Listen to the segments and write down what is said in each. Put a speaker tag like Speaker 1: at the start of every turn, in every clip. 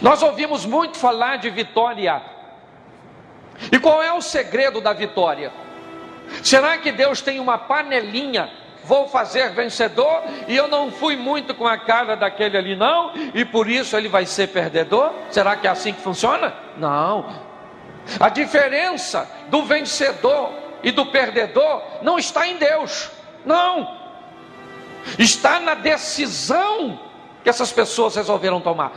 Speaker 1: Nós ouvimos muito falar de vitória. E qual é o segredo da vitória? Será que Deus tem uma panelinha? Vou fazer vencedor e eu não fui muito com a cara daquele ali não, e por isso ele vai ser perdedor? Será que é assim que funciona? Não. A diferença do vencedor e do perdedor não está em Deus, não. Está na decisão que essas pessoas resolveram tomar.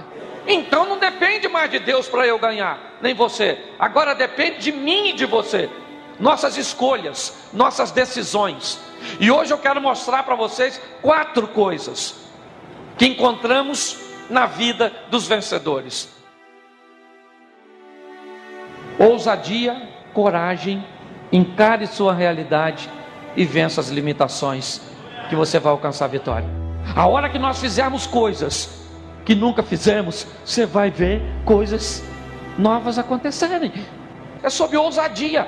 Speaker 1: Então não depende mais de Deus para eu ganhar, nem você. Agora depende de mim e de você. Nossas escolhas, nossas decisões. E hoje eu quero mostrar para vocês 4 coisas que encontramos na vida dos vencedores. Ousadia, coragem, encare sua realidade e vença as limitações, que você vai alcançar a vitória. A hora que nós fizermos coisas que nunca fizemos, você vai ver coisas novas acontecerem. É sobre ousadia.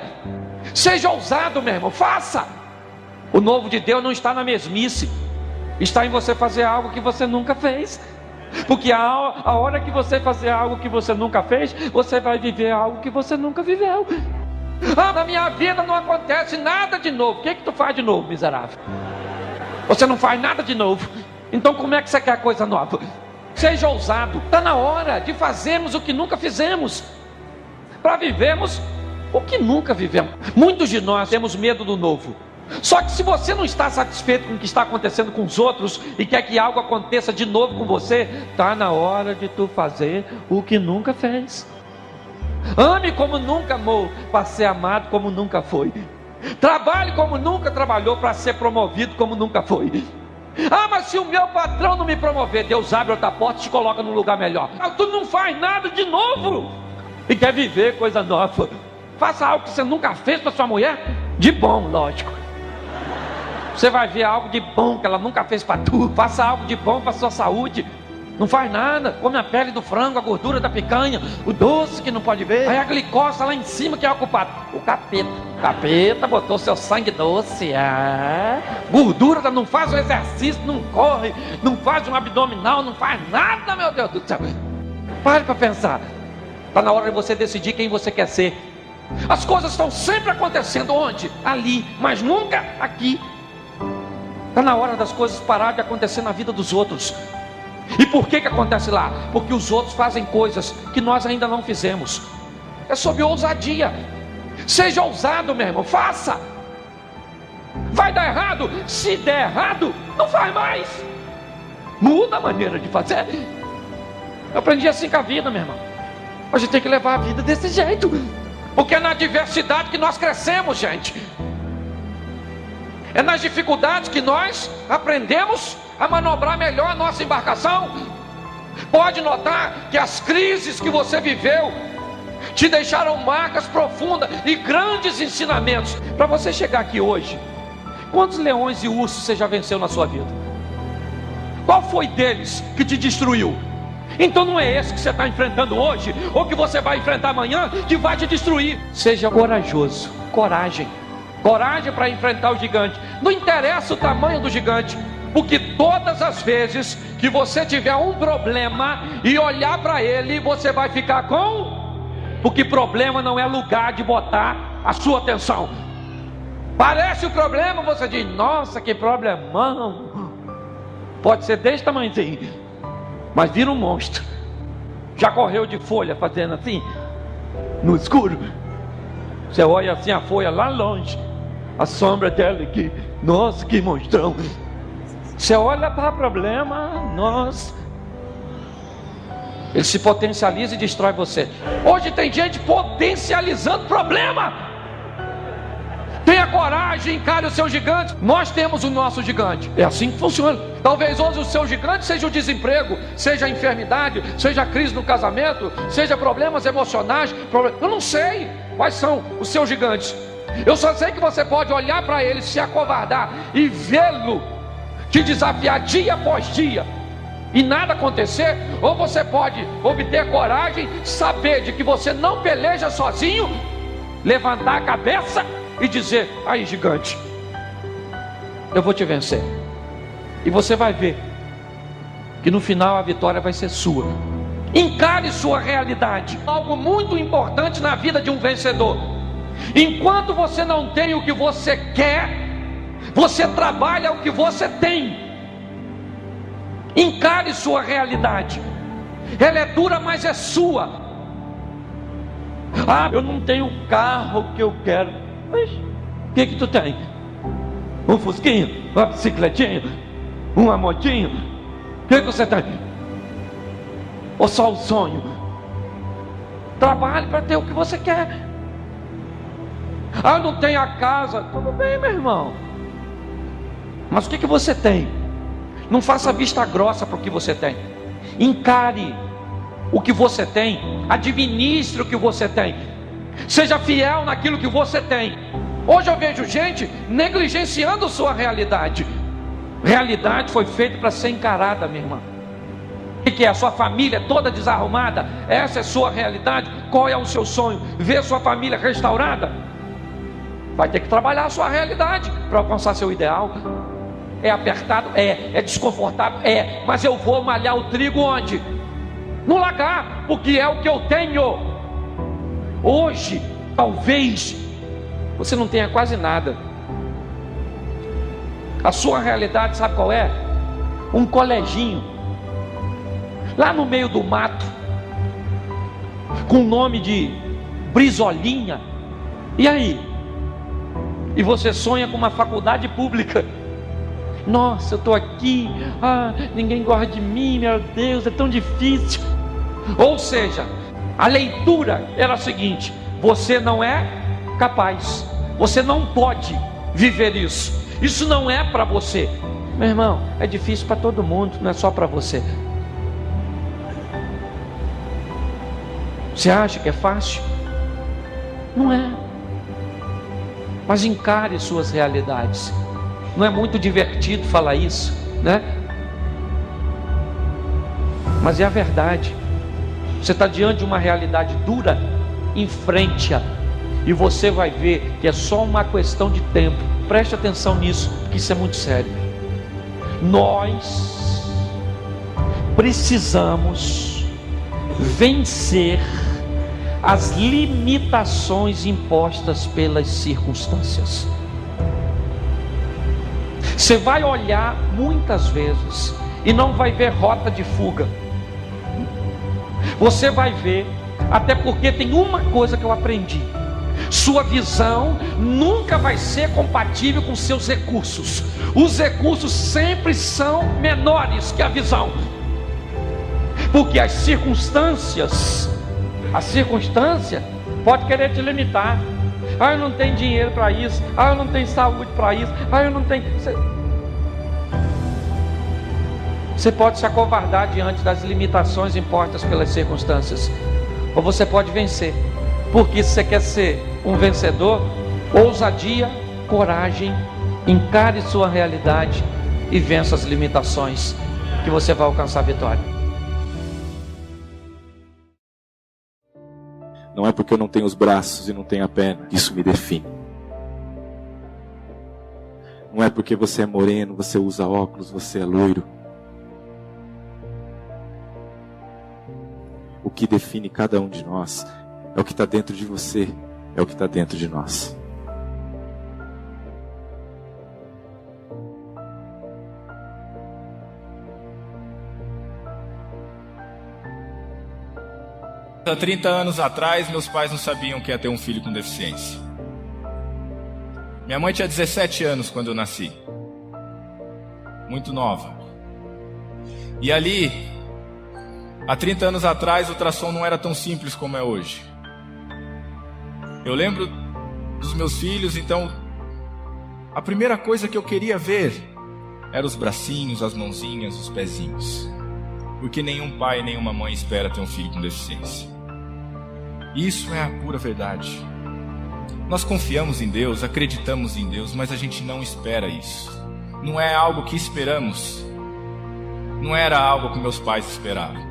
Speaker 1: Seja ousado, meu irmão, faça. O novo de Deus não está na mesmice, está em você fazer algo que você nunca fez. Porque a hora que você fazer algo que você nunca fez, você vai viver algo que você nunca viveu. Na minha vida não acontece nada de novo. O que tu faz de novo, miserável? Você não faz nada de novo. Então como é que você quer coisa nova? Seja ousado. Está na hora de fazermos o que nunca fizemos, para vivermos o que nunca vivemos. Muitos de nós temos medo do novo. Só que se você não está satisfeito com o que está acontecendo com os outros e quer que algo aconteça de novo com você, está na hora de tu fazer o que nunca fez. Ame como nunca amou, para ser amado como nunca foi. Trabalhe como nunca trabalhou, para ser promovido como nunca foi. Mas se o meu patrão não me promover, Deus abre outra porta e te coloca num lugar melhor. Tu não faz nada de novo e quer viver coisa nova. Faça algo que você nunca fez para sua mulher, de bom, lógico. Você vai ver algo de bom que ela nunca fez para tu. Faça algo de bom para sua saúde. Não faz nada, come a pele do frango, a gordura da picanha, o doce que não pode ver. Aí a glicose lá em cima que é o culpado. O capeta. O capeta botou seu sangue doce. Gordura, não faz um exercício, não corre, não faz um abdominal, não faz nada, meu Deus do céu. Pare para pensar. Está na hora de você decidir quem você quer ser. As coisas estão sempre acontecendo onde? Ali, mas nunca aqui. Está na hora das coisas parar de acontecer na vida dos outros. E por que acontece lá? Porque os outros fazem coisas que nós ainda não fizemos. É sobre ousadia. Seja ousado, meu irmão, faça. Vai dar errado? Se der errado, não faz mais. Muda a maneira de fazer. Eu aprendi assim com a vida, meu irmão. A gente tem que levar a vida desse jeito. Porque é na adversidade que nós crescemos, gente. É nas dificuldades que nós aprendemos a manobrar melhor a nossa embarcação. Pode notar que as crises que você viveu te deixaram marcas profundas e grandes ensinamentos. Para você chegar aqui hoje, quantos leões e ursos você já venceu na sua vida? Qual foi deles que te destruiu? Então não é esse que você está enfrentando hoje, ou que você vai enfrentar amanhã, que vai te destruir. Seja corajoso, coragem para enfrentar o gigante. Não interessa o tamanho do gigante, porque todas as vezes que você tiver um problema e olhar para ele, você vai ficar porque problema não é lugar de botar a sua atenção. Parece o problema, você diz, nossa, que problemão. Pode ser desse tamanhozinho, mas vira um monstro. Já correu de folha fazendo assim, no escuro? Você olha assim a folha lá longe, a sombra dela aqui, nossa, que monstrão. Você olha para o problema, nossa, ele se potencializa e destrói você. Hoje tem gente potencializando problema. Tenha coragem, encare o seu gigante. Nós temos o nosso gigante. É assim que funciona. Talvez hoje o seu gigante seja o desemprego, seja a enfermidade, seja a crise no casamento, seja problemas emocionais. Eu não sei quais são os seus gigantes. Eu só sei que você pode olhar para ele, se acovardar e vê-lo te desafiar dia após dia e nada acontecer. Ou você pode obter coragem, saber de que você não peleja sozinho, levantar a cabeça e dizer, aí gigante, eu vou te vencer. E você vai ver que no final a vitória vai ser sua. Encare sua realidade. Algo muito importante na vida de um vencedor. Enquanto você não tem o que você quer, você trabalha o que você tem. Encare sua realidade. Ela é dura, mas é sua. Ah, eu não tenho o carro que eu quero. Mas o que tu tem? Um fusquinha? Uma bicicletinha? Uma motinha? O que você tem? Ou só o sonho? Trabalhe para ter o que você quer. Ah, não tem a casa. Tudo bem, meu irmão. Mas o que você tem? Não faça vista grossa para o que você tem. Encare o que você tem. Administre o que você tem. Seja fiel naquilo que você tem. Hoje eu vejo gente negligenciando sua realidade. Realidade foi feita para ser encarada, minha irmã. O que é? A sua família toda desarrumada? Essa é a sua realidade? Qual é o seu sonho? Ver sua família restaurada? Vai ter que trabalhar a sua realidade para alcançar seu ideal. É apertado? É desconfortável? Mas eu vou malhar o trigo onde? No lagar, porque é o que eu tenho. Hoje, talvez você não tenha quase nada. A sua realidade sabe qual é? Um coleginho lá no meio do mato, com o nome de Brizolinha. E aí? E você sonha com uma faculdade pública. Nossa, eu estou aqui, ninguém gosta de mim, meu Deus, é tão difícil. Ou seja, a leitura era a seguinte: você não é capaz, você não pode viver isso, isso não é para você. Meu irmão, é difícil para todo mundo, não é só para você. Você acha que é fácil? Não é. Mas encare suas realidades. Não é muito divertido falar isso, né? Mas é a verdade. Você está diante de uma realidade dura, enfrente-a, e você vai ver que é só uma questão de tempo. Preste atenção nisso, porque isso é muito sério. Nós precisamos vencer as limitações impostas pelas circunstâncias. Você vai olhar muitas vezes e não vai ver rota de fuga. Você vai ver, até porque tem uma coisa que eu aprendi: sua visão nunca vai ser compatível com seus recursos. Os recursos sempre são menores que a visão, porque a circunstância pode querer te limitar. Eu não tenho dinheiro para isso. Eu não tenho saúde para isso. Eu não tenho. Você pode se acovardar diante das limitações impostas pelas circunstâncias, ou você pode vencer. Porque se você quer ser um vencedor, ousadia, coragem, encare sua realidade e vença as limitações, que você vai alcançar a vitória.
Speaker 2: Não é porque eu não tenho os braços e não tenho a perna que isso me define. Não é porque você é moreno, você usa óculos, você é loiro. O que define cada um de nós é o que está dentro de você, é o que está dentro de nós.
Speaker 3: Há 30 anos atrás, meus pais não sabiam o que ia ter um filho com deficiência. Minha mãe tinha 17 anos quando eu nasci. Muito nova. E ali, há 30 anos atrás, o ultrassom não era tão simples como é hoje. Eu lembro dos meus filhos, então a primeira coisa que eu queria ver eram os bracinhos, as mãozinhas, os pezinhos. Porque nenhum pai, nenhuma mãe espera ter um filho com deficiência. Isso é a pura verdade. Nós confiamos em Deus, acreditamos em Deus, mas a gente não espera isso. Não é algo que esperamos. Não era algo que meus pais esperavam.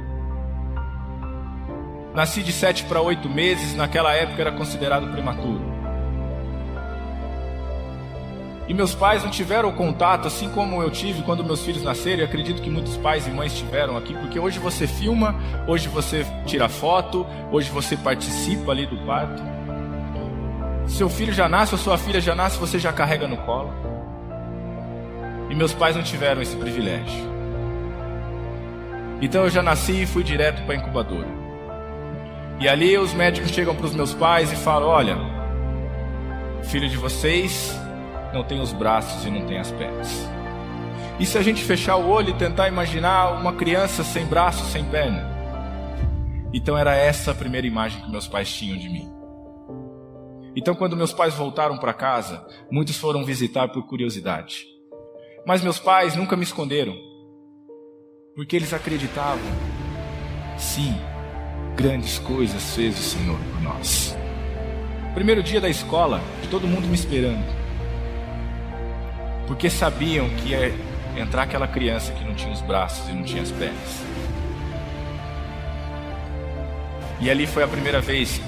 Speaker 3: Nasci de 7 para 8 meses, naquela época era considerado prematuro. E meus pais não tiveram contato, assim como eu tive quando meus filhos nasceram, e acredito que muitos pais e mães tiveram aqui, porque hoje você filma, hoje você tira foto, hoje você participa ali do parto. Seu filho já nasce ou sua filha já nasce, você já carrega no colo. E meus pais não tiveram esse privilégio. Então eu já nasci e fui direto para a incubadora. E ali os médicos chegam para os meus pais e falam: olha, o filho de vocês não tem os braços e não tem as pernas. E se a gente fechar o olho e tentar imaginar uma criança sem braço, sem perna? Então era essa a primeira imagem que meus pais tinham de mim. Então quando meus pais voltaram para casa, muitos foram visitar por curiosidade. Mas meus pais nunca me esconderam, porque eles acreditavam: sim, grandes coisas fez o Senhor por nós. Primeiro dia da escola, todo mundo me esperando, porque sabiam que ia entrar aquela criança que não tinha os braços e não tinha as pernas. E ali foi a primeira vez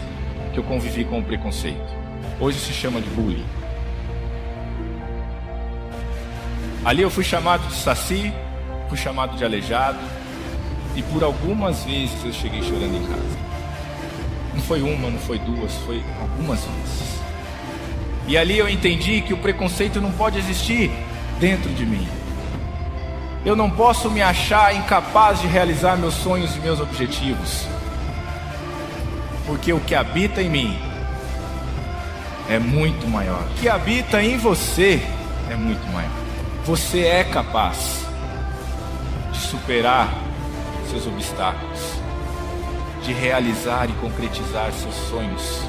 Speaker 3: que eu convivi com o preconceito. Hoje se chama de bullying. Ali eu fui chamado de saci, fui chamado de aleijado, e por algumas vezes eu cheguei chorando em casa. Não foi uma, não foi duas, foi algumas vezes. E ali eu entendi que o preconceito não pode existir dentro de mim. Eu não posso me achar incapaz de realizar meus sonhos e meus objetivos, porque o que habita em mim é muito maior. O que habita em você é muito maior. Você é capaz de superar seus obstáculos, de realizar e concretizar seus sonhos.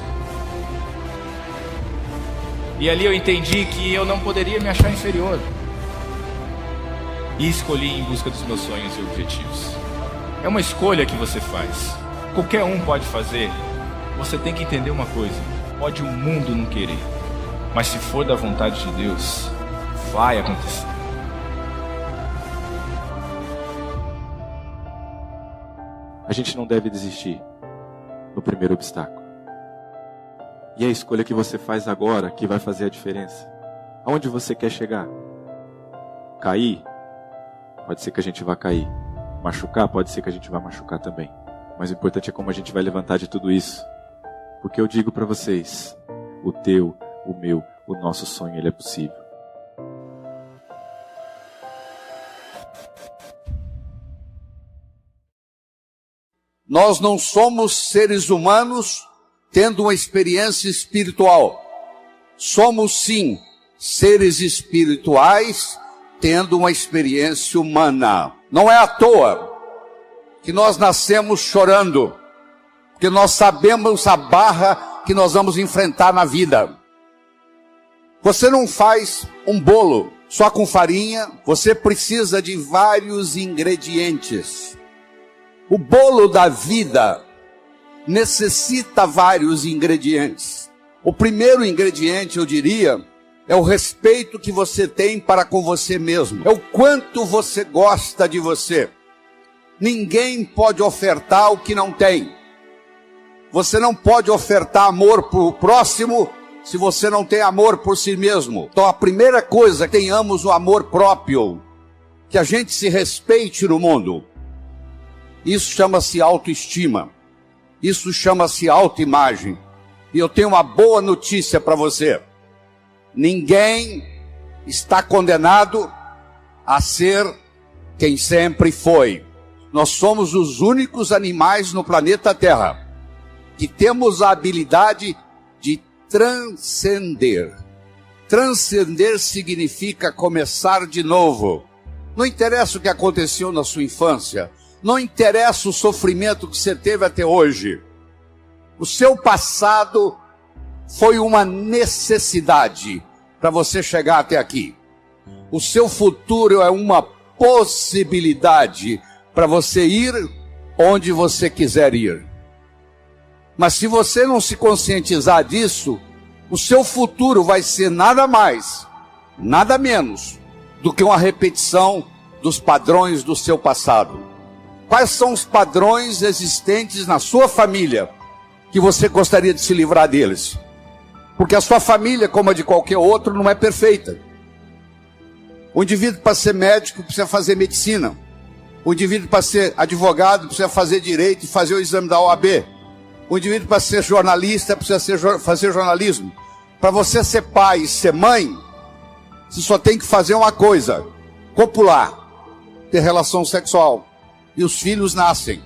Speaker 3: E ali eu entendi que eu não poderia me achar inferior. E escolhi ir em busca dos meus sonhos e objetivos. É uma escolha que você faz. Qualquer um pode fazer. Você tem que entender uma coisa: pode o mundo não querer, mas se for da vontade de Deus, vai acontecer.
Speaker 2: A gente não deve desistir no primeiro obstáculo. E é a escolha que você faz agora que vai fazer a diferença. Aonde você quer chegar? Cair? Pode ser que a gente vá cair. Machucar? Pode ser que a gente vá machucar também. Mas o importante é como a gente vai levantar de tudo isso. Porque eu digo para vocês, o teu, o meu, o nosso sonho, ele é possível.
Speaker 4: Nós não somos seres humanos tendo uma experiência espiritual. Somos sim seres espirituais tendo uma experiência humana. Não é à toa que nós nascemos chorando, porque nós sabemos a barra que nós vamos enfrentar na vida. Você não faz um bolo só com farinha, você precisa de vários ingredientes. O bolo da vida necessita vários ingredientes. O primeiro ingrediente, eu diria, é o respeito que você tem para com você mesmo. É o quanto você gosta de você. Ninguém pode ofertar o que não tem. Você não pode ofertar amor para o próximo se você não tem amor por si mesmo. Então a primeira coisa, tenhamos o amor próprio. Que a gente se respeite no mundo. Isso chama-se autoestima. Isso chama-se autoimagem. E eu tenho uma boa notícia para você. Ninguém está condenado a ser quem sempre foi. Nós somos os únicos animais no planeta Terra que temos a habilidade de transcender. Transcender significa começar de novo. Não interessa o que aconteceu na sua infância. Não interessa o sofrimento que você teve até hoje. O seu passado foi uma necessidade para você chegar até aqui. O seu futuro é uma possibilidade para você ir onde você quiser ir. Mas se você não se conscientizar disso, o seu futuro vai ser nada mais, nada menos do que uma repetição dos padrões do seu passado. Quais são os padrões existentes na sua família que você gostaria de se livrar deles? Porque a sua família, como a de qualquer outro, não é perfeita. O indivíduo, para ser médico, precisa fazer medicina. O indivíduo, para ser advogado, precisa fazer direito e fazer o exame da OAB. O indivíduo, para ser jornalista, precisa fazer jornalismo. Para você ser pai e ser mãe, você só tem que fazer uma coisa: copular, ter relação sexual. E os filhos nascem.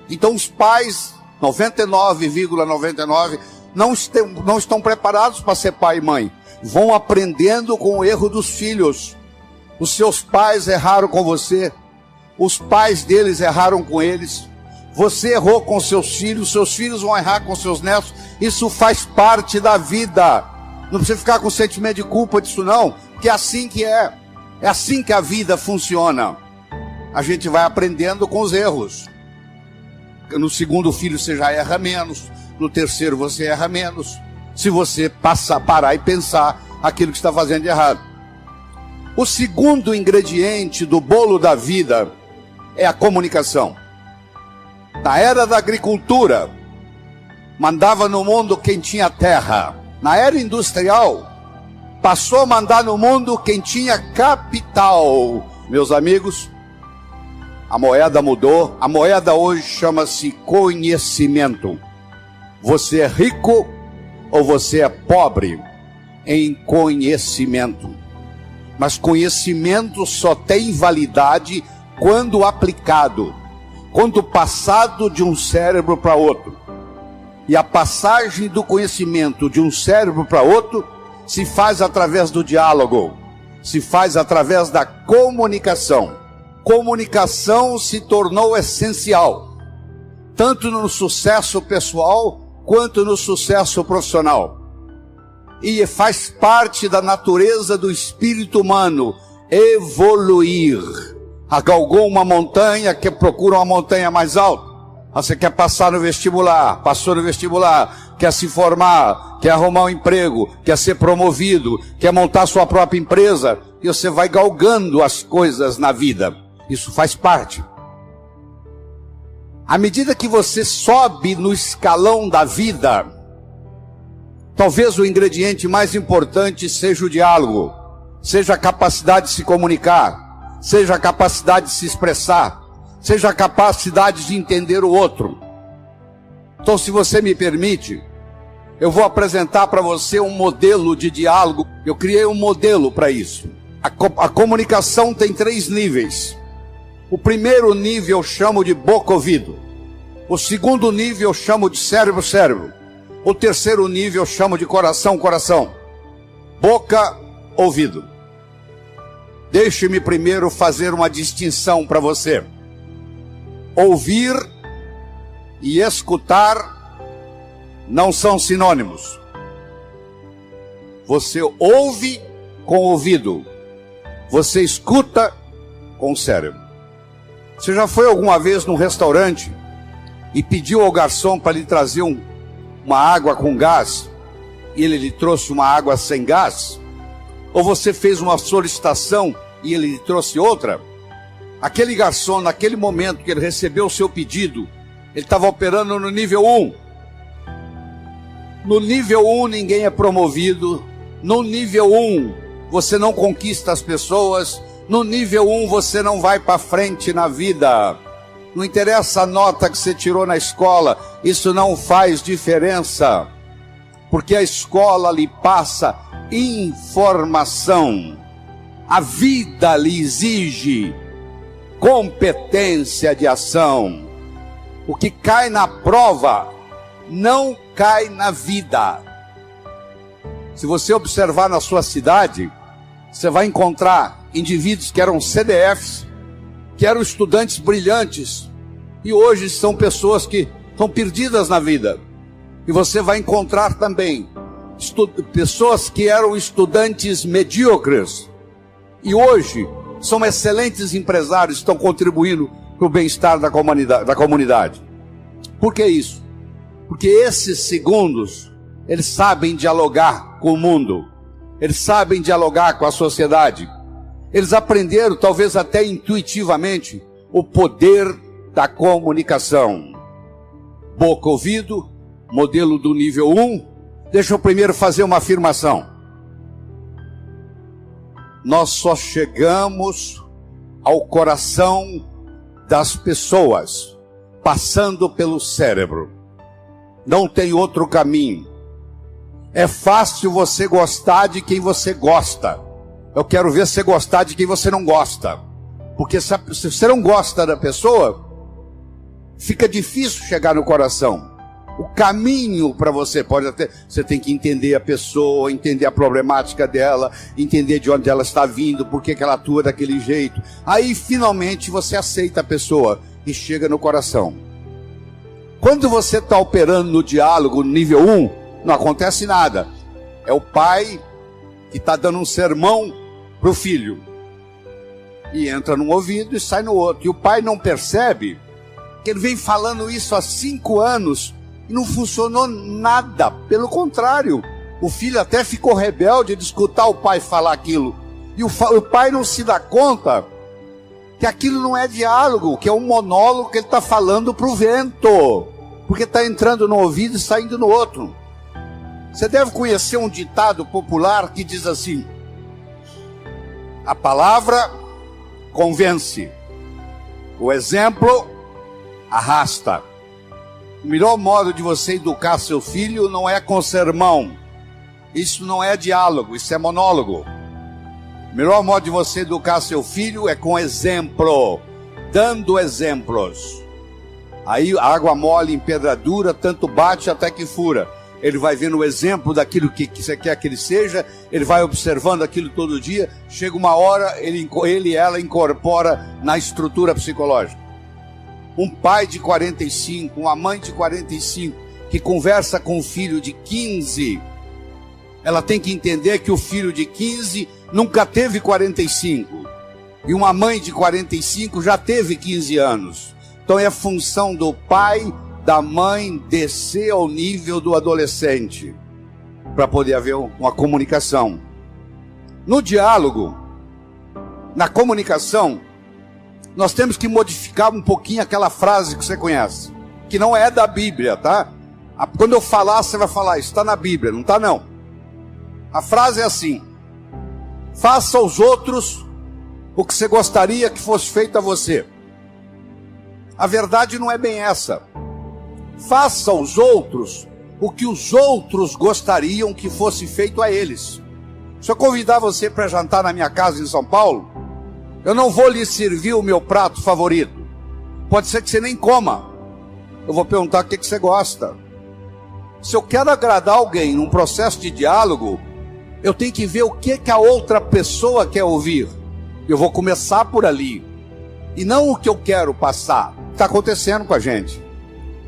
Speaker 4: Então os pais, 99,99, não estão preparados para ser pai e mãe. Vão aprendendo com o erro dos filhos. Os seus pais erraram com você. Os pais deles erraram com eles. Você errou com seus filhos vão errar com seus netos. Isso faz parte da vida. Não precisa ficar com sentimento de culpa disso não, que é assim que é. É assim que a vida funciona. A gente vai aprendendo com os erros. No segundo filho você já erra menos. No terceiro você erra menos. Se você parar e pensar aquilo que está fazendo de errado. O segundo ingrediente do bolo da vida é a comunicação. Na era da agricultura, mandava no mundo quem tinha terra. Na era industrial, passou a mandar no mundo quem tinha capital. Meus amigos, a moeda mudou. A moeda hoje chama-se conhecimento. Você é rico ou você é pobre em conhecimento. Mas conhecimento só tem validade quando aplicado, quando passado de um cérebro para outro. E a passagem do conhecimento de um cérebro para outro se faz através do diálogo, se faz através da comunicação. Comunicação se tornou essencial, tanto no sucesso pessoal quanto no sucesso profissional. E faz parte da natureza do espírito humano evoluir. Galgou uma montanha, que procura uma montanha mais alta. Você quer passar no vestibular, passou no vestibular, quer se formar, quer arrumar um emprego, quer ser promovido, quer montar sua própria empresa, e você vai galgando as coisas na vida. Isso faz parte. À medida que você sobe no escalão da vida, talvez o ingrediente mais importante seja o diálogo, seja a capacidade de se comunicar, seja a capacidade de se expressar, seja a capacidade de entender o outro. Então, se você me permite, eu vou apresentar para você um modelo de diálogo. Eu criei um modelo para isso. A comunicação tem 3 níveis. O primeiro nível eu chamo de boca-ouvido. O segundo nível eu chamo de cérebro-cérebro. O terceiro nível eu chamo de coração-coração. Boca-ouvido. Deixe-me primeiro fazer uma distinção para você. Ouvir e escutar não são sinônimos. Você ouve com o ouvido. Você escuta com o cérebro. Você já foi alguma vez num restaurante e pediu ao garçom para lhe trazer uma água com gás e ele lhe trouxe uma água sem gás? Ou você fez uma solicitação e ele lhe trouxe outra? Aquele garçom, naquele momento que ele recebeu o seu pedido, ele estava operando no nível 1. No nível 1 ninguém é promovido. No nível 1 você não conquista as pessoas. No nível 1 você não vai para frente na vida. Não interessa a nota que você tirou na escola, isso não faz diferença. Porque a escola lhe passa informação. A vida lhe exige competência de ação. O que cai na prova não cai na vida. Se você observar na sua cidade, você vai encontrar indivíduos que eram CDFs, que eram estudantes brilhantes, e hoje são pessoas que estão perdidas na vida. E você vai encontrar também pessoas que eram estudantes medíocres, e hoje são excelentes empresários, estão contribuindo para o bem-estar da comunidade. Por que isso? Porque esses segundos, eles sabem dialogar com o mundo, eles sabem dialogar com a sociedade, eles aprenderam, talvez até intuitivamente, o poder da comunicação. Boca-ouvido, modelo do nível 1. Deixa eu primeiro fazer uma afirmação. nós só chegamos ao coração das pessoas, passando pelo cérebro. Não tem outro caminho. É fácil você gostar de quem você gosta. Eu quero ver você gostar de quem você não gosta. Porque se você não gosta da pessoa, fica difícil chegar no coração. O caminho para você você tem que entender a pessoa, entender a problemática dela, entender de onde ela está vindo, por que ela atua daquele jeito. Aí finalmente você aceita a pessoa e chega no coração. Quando você está operando no diálogo nível 1, não acontece nada. É o pai que está dando um sermão para o filho. E entra num ouvido e sai no outro. E o pai não percebe que ele vem falando isso há 5 anos e não funcionou nada. Pelo contrário, o filho até ficou rebelde de escutar o pai falar aquilo. E o pai não se dá conta que aquilo não é diálogo, que é um monólogo que ele está falando para o vento. Porque está entrando no ouvido e saindo no outro. Você deve conhecer um ditado popular que diz assim: a palavra convence, o exemplo arrasta. O melhor modo de você educar seu filho não é com sermão. Isso não é diálogo, isso é monólogo. O melhor modo de você educar seu filho é com exemplo, dando exemplos. Aí a água mole em pedra dura, tanto bate até que fura. Ele vai vendo o exemplo daquilo que você quer que ele seja, ele vai observando aquilo todo dia, chega uma hora, ele e ela incorpora na estrutura psicológica. Um pai de 45, uma mãe de 45, que conversa com um filho de 15, ela tem que entender que o filho de 15 nunca teve 45, e uma mãe de 45 já teve 15 anos. Então é função do pai, da mãe, descer ao nível do adolescente, para poder haver uma comunicação. No diálogo, na comunicação, nós temos que modificar um pouquinho aquela frase que você conhece, que não é da Bíblia, tá? Quando eu falar, você vai falar, isso está na Bíblia, não está não. A frase é assim: faça aos outros o que você gostaria que fosse feito a você. A verdade não é bem essa. Faça aos outros o que os outros gostariam que fosse feito a eles. Se eu convidar você para jantar na minha casa em São Paulo, eu não vou lhe servir o meu prato favorito. Pode ser que você nem coma. Eu vou perguntar o que você gosta. Se eu quero agradar alguém num processo de diálogo, eu tenho que ver o que a outra pessoa quer ouvir. Eu vou começar por ali. E não o que eu quero passar. Está acontecendo com a gente.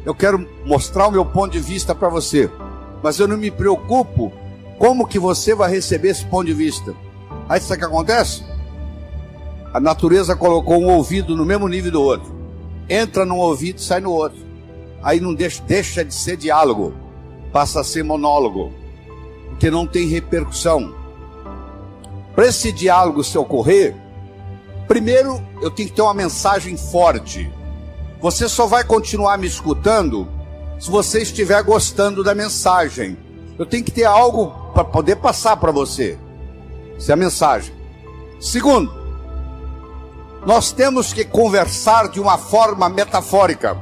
Speaker 4: Eu quero mostrar o meu ponto de vista para você, mas eu não me preocupo como que você vai receber esse ponto de vista. Aí sabe o que acontece? A natureza colocou um ouvido no mesmo nível do outro. Entra num ouvido e sai no outro. Aí não deixa de ser diálogo, passa a ser monólogo, porque não tem repercussão. Para esse diálogo se ocorrer, primeiro eu tenho que ter uma mensagem forte. Você só vai continuar me escutando se você estiver gostando da mensagem. Eu tenho que ter algo para poder passar para você. Essa é a mensagem. Segundo, nós temos que conversar de uma forma metafórica.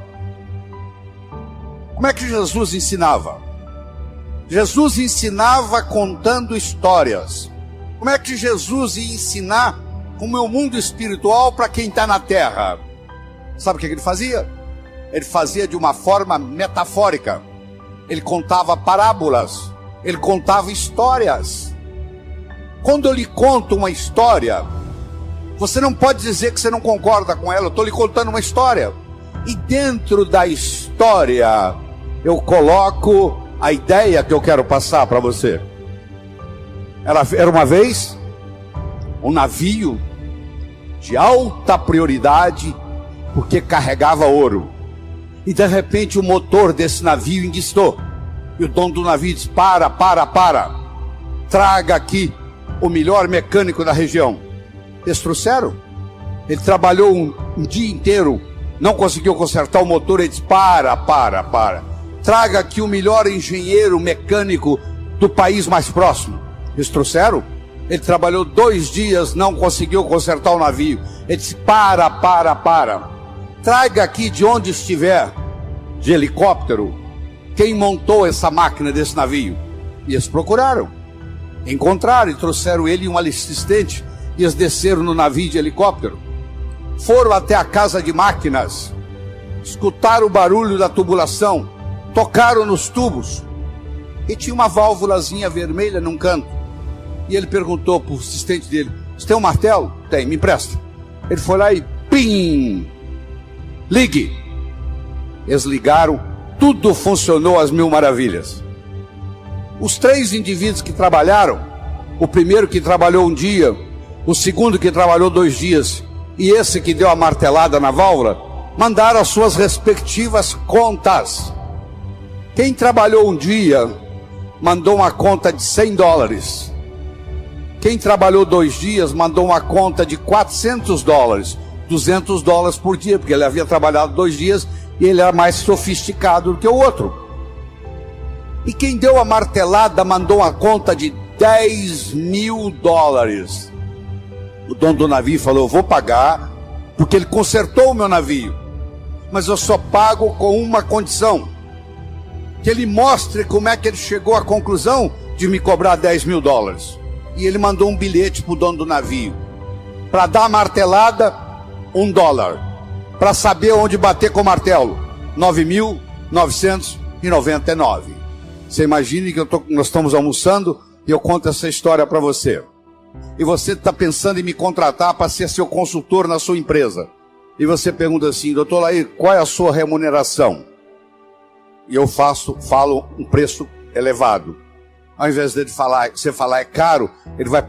Speaker 4: Como é que Jesus ensinava? Jesus ensinava contando histórias. Como é que Jesus ia ensinar como é o mundo espiritual para quem está na terra? Sabe o que ele fazia? Ele fazia de uma forma metafórica. Ele contava parábolas. Ele contava histórias. Quando eu lhe conto uma história, você não pode dizer que você não concorda com ela. Eu estou lhe contando uma história. E dentro da história, eu coloco a ideia que eu quero passar para você. Era uma vez um navio de alta prioridade, porque carregava ouro. E de repente o motor desse navio enguiçou. E o dono do navio disse: para. Traga aqui o melhor mecânico da região. Eles trouxeram. Ele trabalhou um dia inteiro, não conseguiu consertar o motor. Ele disse: para. Traga aqui o melhor engenheiro mecânico do país mais próximo. Eles trouxeram. Ele trabalhou 2 dias, não conseguiu consertar o navio. Ele disse, para. Traga aqui de onde estiver, de helicóptero, quem montou essa máquina desse navio. E eles procuraram, encontraram e trouxeram ele e um assistente. E eles desceram no navio de helicóptero. Foram até a casa de máquinas, escutaram o barulho da tubulação, tocaram nos tubos. E tinha uma válvulazinha vermelha num canto. E ele perguntou para o assistente dele, você tem um martelo? Tem, me empresta. Ele foi lá e pim! Ligue! Eles ligaram, tudo funcionou às mil maravilhas. Os 3 indivíduos que trabalharam, o primeiro que trabalhou 1 dia, o segundo que trabalhou 2 dias, e esse que deu a martelada na válvula, mandaram as suas respectivas contas. Quem trabalhou 1 dia, mandou uma conta de $100. Quem trabalhou 2 dias, mandou uma conta de $400, $200 por dia, porque ele havia trabalhado 2 dias e ele era mais sofisticado do que o outro. E quem deu a martelada mandou uma conta de $10.000. O dono do navio falou, eu vou pagar, porque ele consertou o meu navio, mas eu só pago com uma condição, que ele mostre como é que ele chegou à conclusão de me cobrar $10.000. E ele mandou um bilhete para o dono do navio, para dar a martelada, $1, para saber onde bater com o martelo, 9.999. Você imagine que nós estamos almoçando e eu conto essa história para você. E você está pensando em me contratar para ser seu consultor na sua empresa. E você pergunta assim, doutor Laí, qual é a sua remuneração? E eu falo um preço elevado. Ao invés de você falar é caro,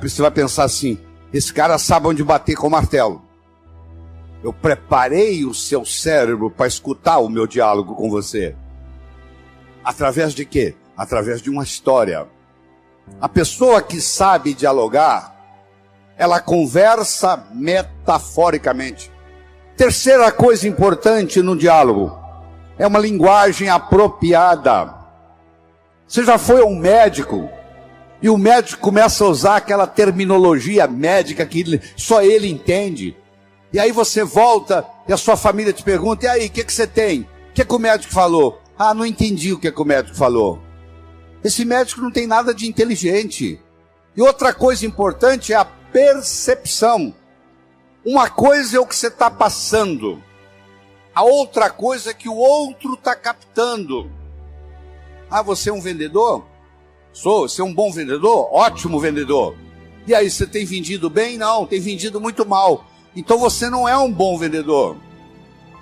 Speaker 4: você vai pensar assim, esse cara sabe onde bater com o martelo. Eu preparei o seu cérebro para escutar o meu diálogo com você. Através de quê? Através de uma história. A pessoa que sabe dialogar, ela conversa metaforicamente. Terceira coisa importante no diálogo, é uma linguagem apropriada. Você já foi a um médico, e o médico começa a usar aquela terminologia médica que só ele entende. E aí você volta, e a sua família te pergunta, e aí, o que você tem? O que o médico falou? Ah, não entendi o que o médico falou. Esse médico não tem nada de inteligente. E outra coisa importante é a percepção. Uma coisa é o que você está passando, a outra coisa é que o outro está captando. Ah, você é um vendedor? Sou. Você é um bom vendedor? Ótimo vendedor. E aí, você tem vendido bem? Não, tem vendido muito mal. Então você não é um bom vendedor.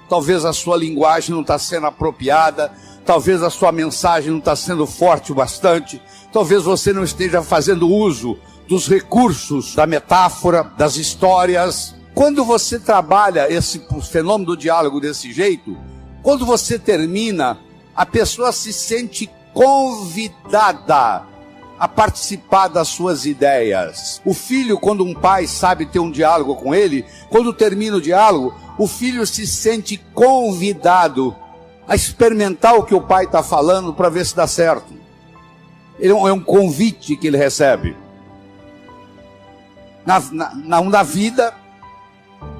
Speaker 4: Talvez a sua linguagem não está sendo apropriada, talvez a sua mensagem não está sendo forte o bastante, talvez você não esteja fazendo uso dos recursos, da metáfora, das histórias. Quando você trabalha esse fenômeno do diálogo desse jeito, quando você termina, a pessoa se sente convidada a participar das suas ideias. O filho, quando um pai sabe ter um diálogo com ele, quando termina o diálogo, o filho se sente convidado a experimentar o que o pai está falando para ver se dá certo. É um convite que ele recebe. Na vida,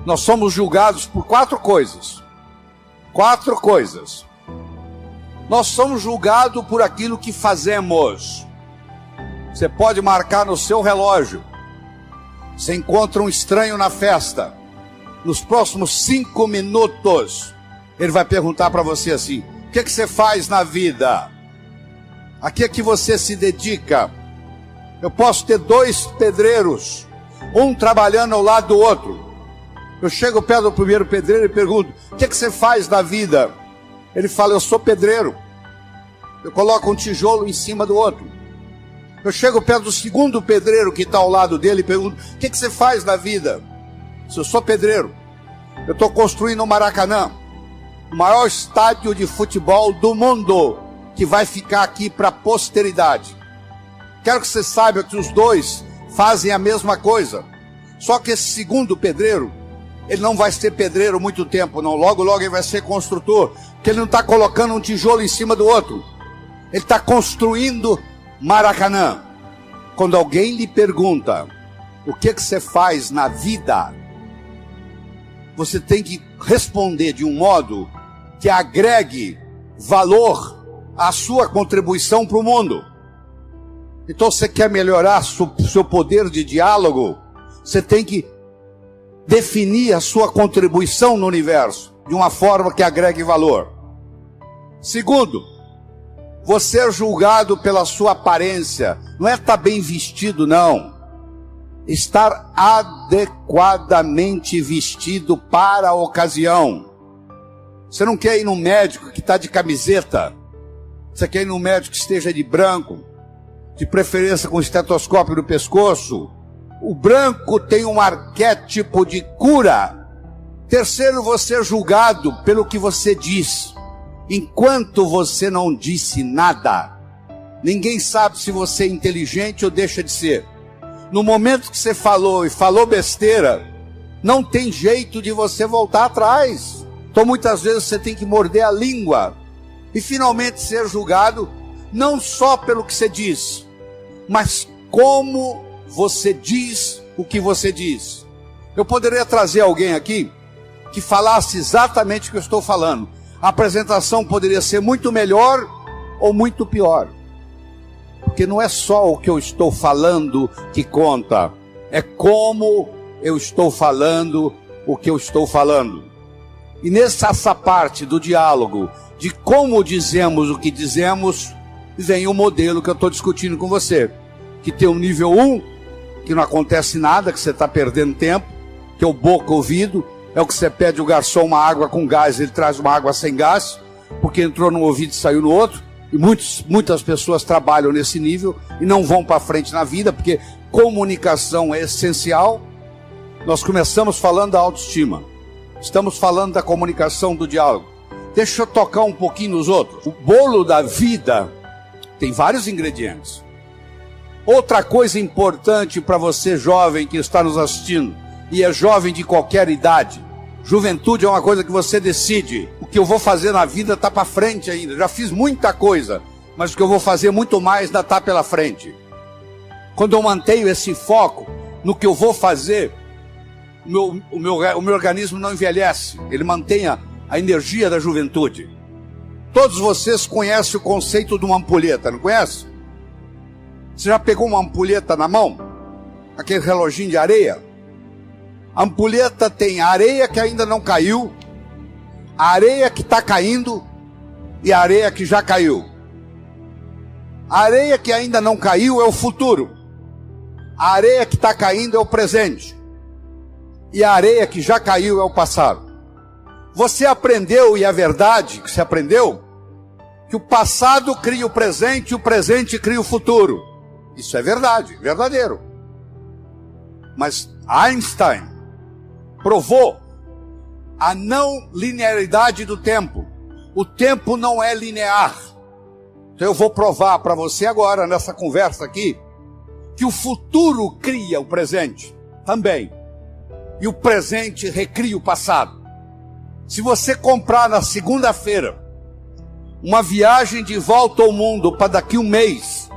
Speaker 4: nós somos julgados por 4 coisas. 4 coisas. Nós somos julgados por aquilo que fazemos. Você pode marcar no seu relógio. Você encontra um estranho na festa. Nos próximos 5 minutos, ele vai perguntar para você assim: o que você faz na vida? A que é que você se dedica? Eu posso ter 2 pedreiros, um trabalhando ao lado do outro. Eu chego perto do primeiro pedreiro e pergunto: o que você faz na vida? Ele fala: eu sou pedreiro. Eu coloco um tijolo em cima do outro. Eu chego perto do segundo pedreiro que está ao lado dele e pergunto: o que você faz na vida? Eu sou pedreiro. Eu estou construindo o Maracanã, o maior estádio de futebol do mundo, que vai ficar aqui para a posteridade. Quero que você saiba que os 2 fazem a mesma coisa. Só que esse segundo pedreiro, ele não vai ser pedreiro muito tempo, não. Logo, logo ele vai ser construtor, porque ele não está colocando um tijolo em cima do outro. Ele está construindo Maracanã. Quando alguém lhe pergunta: o que você faz na vida, você tem que responder de um modo que agregue valor à sua contribuição para o mundo. Então, você quer melhorar seu poder de diálogo, você tem que definir a sua contribuição no universo de uma forma que agregue valor. Segundo, você é julgado pela sua aparência. Não é estar bem vestido, não. Estar adequadamente vestido para a ocasião. Você não quer ir num médico que está de camiseta. Você quer ir num médico que esteja de branco, de preferência com estetoscópio no pescoço. O branco tem um arquétipo de cura. Terceiro, você é julgado pelo que você diz. Enquanto você não disse nada, ninguém sabe se você é inteligente ou deixa de ser. No momento que você falou e falou besteira, não tem jeito de você voltar atrás. Então muitas vezes você tem que morder a língua e finalmente ser julgado, não só pelo que você diz, mas como você diz o que você diz. Eu poderia trazer alguém aqui que falasse exatamente o que eu estou falando. A apresentação poderia ser muito melhor ou muito pior. Porque não é só o que eu estou falando que conta, é como eu estou falando o que eu estou falando. E nessa parte do diálogo, de como dizemos o que dizemos, vem o modelo que eu estou discutindo com você. Que tem um nível 1, que não acontece nada, que você está perdendo tempo, que é o boca-ouvido. É o que você pede o garçom uma água com gás, ele traz uma água sem gás, porque entrou num ouvido e saiu no outro. E muitas pessoas trabalham nesse nível e não vão para frente na vida, porque comunicação é essencial. Nós começamos falando da autoestima, estamos falando da comunicação, do diálogo. Deixa eu tocar um pouquinho nos outros. O bolo da vida tem vários ingredientes. Outra coisa importante para você jovem que está nos assistindo, e é jovem de qualquer idade, juventude é uma coisa que você decide. O que eu vou fazer na vida está para frente ainda. Já fiz muita coisa, mas o que eu vou fazer muito mais ainda está pela frente. Quando eu mantenho esse foco no que eu vou fazer, o meu organismo não envelhece. Ele mantém a energia da juventude. Todos vocês conhecem o conceito de uma ampulheta, não conhece? Você já pegou uma ampulheta na mão? Aquele reloginho de areia? A ampulheta tem a areia que ainda não caiu, a areia que está caindo e a areia que já caiu. A areia que ainda não caiu é o futuro. A areia que está caindo é o presente. E a areia que já caiu é o passado. Você aprendeu, e é verdade que você aprendeu, que o passado cria o presente e o presente cria o futuro. Isso é verdade, verdadeiro. Mas Einstein provou a não linearidade do tempo. O tempo não é linear. Então eu vou provar para você agora, nessa conversa aqui, que o futuro cria o presente também. E o presente recria o passado. Se você comprar na segunda-feira uma viagem de volta ao mundo para daqui um mês,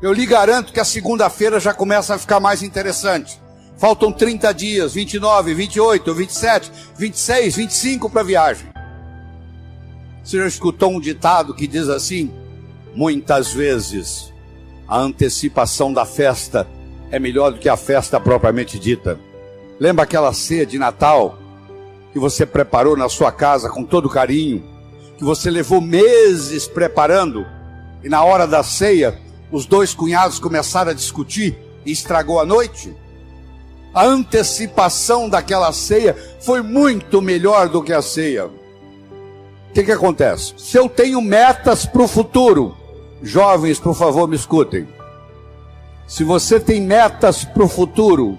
Speaker 4: eu lhe garanto que a segunda-feira já começa a ficar mais interessante. Faltam 30 dias, 29, 28, 27, 26, 25 para a viagem. Você já escutou um ditado que diz assim: muitas vezes a antecipação da festa é melhor do que a festa propriamente dita. Lembra aquela ceia de Natal que você preparou na sua casa com todo carinho, que você levou meses preparando, e na hora da ceia os dois cunhados começaram a discutir e estragou a noite? A antecipação daquela ceia foi muito melhor do que a ceia. O que acontece? Se eu tenho metas para o futuro, jovens, por favor, me escutem. Se você tem metas para o futuro,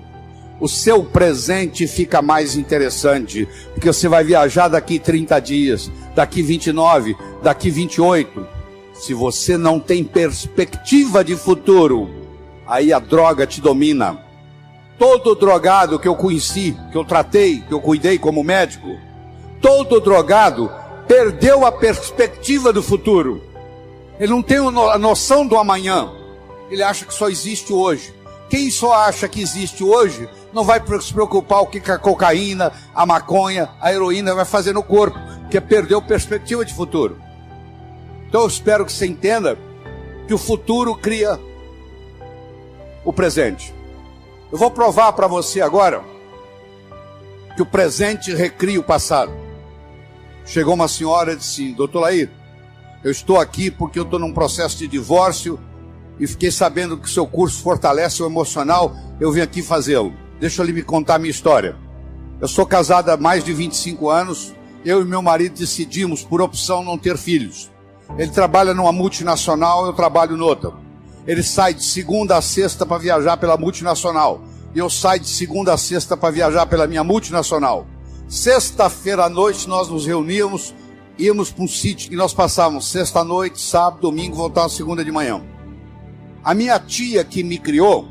Speaker 4: o seu presente fica mais interessante, porque você vai viajar daqui 30 dias, daqui 29, daqui 28. Se você não tem perspectiva de futuro, aí a droga te domina. Todo drogado que eu conheci, que eu tratei, que eu cuidei como médico, todo drogado perdeu a perspectiva do futuro. Ele não tem a noção do amanhã. Ele acha que só existe hoje. Quem só acha que existe hoje, não vai se preocupar o que a cocaína, a maconha, a heroína vai fazer no corpo, porque perdeu perspectiva de futuro. Então eu espero que você entenda que o futuro cria o presente. Eu vou provar para você agora que o presente recria o passado. Chegou uma senhora e disse: doutor Laí, eu estou aqui porque eu estou num processo de divórcio e fiquei sabendo que o seu curso fortalece o emocional, eu vim aqui fazê-lo. Deixa eu lhe me contar a minha história. Eu sou casado há mais de 25 anos, eu e meu marido decidimos, por opção, não ter filhos. Ele trabalha numa multinacional, eu trabalho noutra. Ele sai de segunda a sexta para viajar pela multinacional. E eu saio de segunda a sexta para viajar pela minha multinacional. Sexta-feira à noite nós nos reuníamos, íamos para um sítio que nós passávamos sexta-noite, sábado, domingo, voltávamos segunda de manhã. A minha tia que me criou